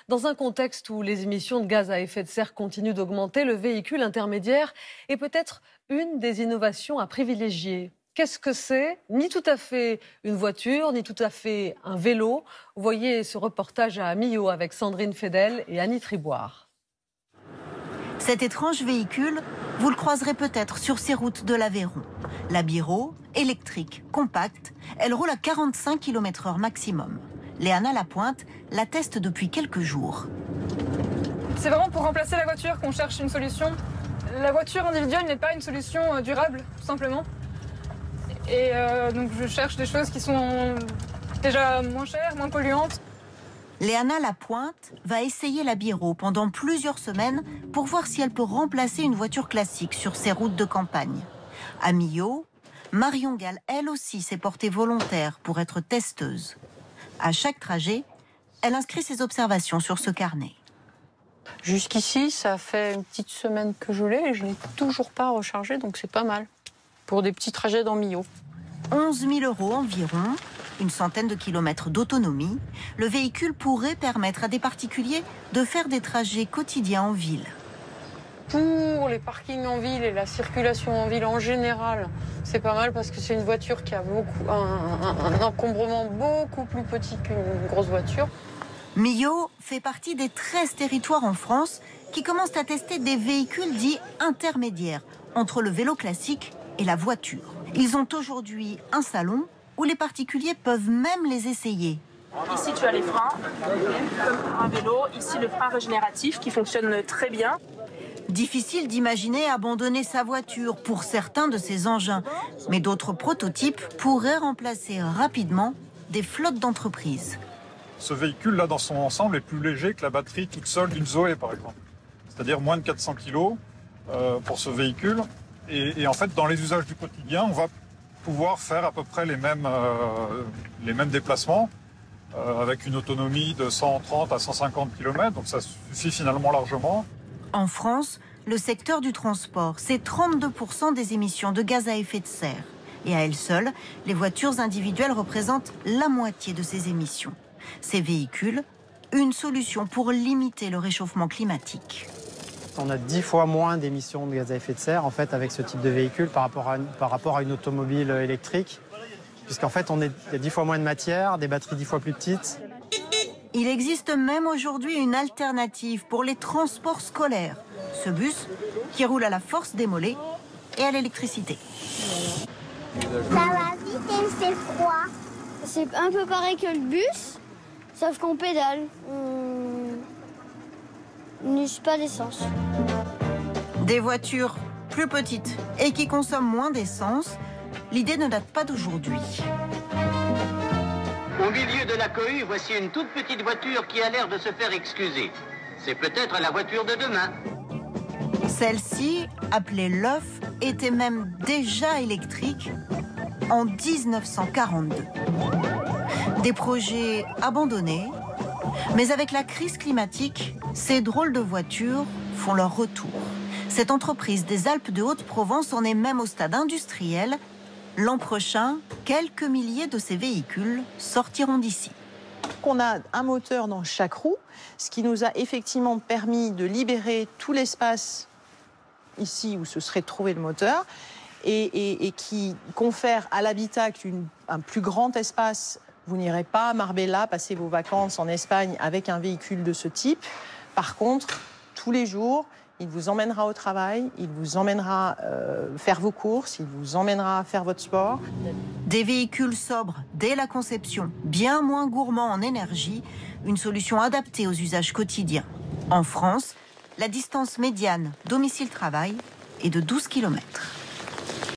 Dans un contexte où les émissions de gaz à effet de serre continuent d'augmenter, le véhicule intermédiaire est peut-être une des innovations à privilégier. Qu'est-ce que c'est? Ni tout à fait une voiture, ni tout à fait un vélo. Voyez ce reportage à Millau avec Sandrine Fedel et Annie Triboire. Cet étrange véhicule, vous le croiserez peut-être sur ces routes de l'Aveyron. La Biro, électrique, compacte, elle roule à 45 km/h maximum. Léana Lapointe la teste depuis quelques jours. C'est vraiment pour remplacer la voiture qu'on cherche une solution. La voiture individuelle n'est pas une solution durable, tout simplement. Et donc je cherche des choses qui sont déjà moins chères, moins polluantes. Léana Lapointe va essayer la Biro pendant plusieurs semaines pour voir si elle peut remplacer une voiture classique sur ces routes de campagne. À Millau, Marion Gall, elle aussi, s'est portée volontaire pour être testeuse. À chaque trajet, elle inscrit ses observations sur ce carnet. Jusqu'ici, ça fait une petite semaine que je l'ai et je n'ai toujours pas rechargé, donc c'est pas mal. Pour des petits trajets dans Millau. 11 000 € environ, une centaine de kilomètres d'autonomie, le véhicule pourrait permettre à des particuliers de faire des trajets quotidiens en ville. Pour les parkings en ville et la circulation en ville en général, c'est pas mal parce que c'est une voiture qui a un encombrement beaucoup plus petit qu'une grosse voiture. Millau fait partie des 13 territoires en France qui commencent à tester des véhicules dits intermédiaires entre le vélo classique et la voiture. Ils ont aujourd'hui un salon où les particuliers peuvent même les essayer. Ici, tu as les freins, comme un vélo. Ici, le frein régénératif qui fonctionne très bien. Difficile d'imaginer abandonner sa voiture pour certains de ces engins. Mais d'autres prototypes pourraient remplacer rapidement des flottes d'entreprises. Ce véhicule-là, dans son ensemble, est plus léger que la batterie toute seule d'une Zoé, par exemple. C'est-à-dire moins de 400 kg pour ce véhicule. Et en fait, dans les usages du quotidien, on va pouvoir faire à peu près les mêmes déplacements avec une autonomie de 130 à 150 km. Donc ça suffit finalement largement. En France, le secteur du transport, c'est 32% des émissions de gaz à effet de serre. Et à elles seules, les voitures individuelles représentent la moitié de ces émissions. Ces véhicules, une solution pour limiter le réchauffement climatique. On a 10 fois moins d'émissions de gaz à effet de serre en fait, avec ce type de véhicule par rapport à une automobile électrique. Puisqu'en fait, il y a 10 fois moins de matière, des batteries 10 fois plus petites. Il existe même aujourd'hui une alternative pour les transports scolaires. Ce bus qui roule à la force des mollets et à l'électricité. Ça va vite et c'est froid. C'est un peu pareil que le bus, sauf qu'on pédale. On n'use pas d'essence. Des voitures plus petites et qui consomment moins d'essence, l'idée ne date pas d'aujourd'hui. Au milieu de la cohue, voici une toute petite voiture qui a l'air de se faire excuser. C'est peut-être la voiture de demain. Celle-ci, appelée l'œuf, était même déjà électrique en 1942. Des projets abandonnés, mais avec la crise climatique, ces drôles de voitures font leur retour. Cette entreprise des Alpes de Haute-Provence en est même au stade industriel. L'an prochain, quelques milliers de ces véhicules sortiront d'ici. On a un moteur dans chaque roue, ce qui nous a effectivement permis de libérer tout l'espace ici où se serait trouvé le moteur et qui confère à l'habitacle un plus grand espace. Vous n'irez pas à Marbella passer vos vacances en Espagne avec un véhicule de ce type. Par contre, tous les jours, il vous emmènera au travail, il vous emmènera faire vos courses, il vous emmènera faire votre sport. Des véhicules sobres dès la conception, bien moins gourmands en énergie, une solution adaptée aux usages quotidiens. En France, la distance médiane domicile-travail est de 12 km.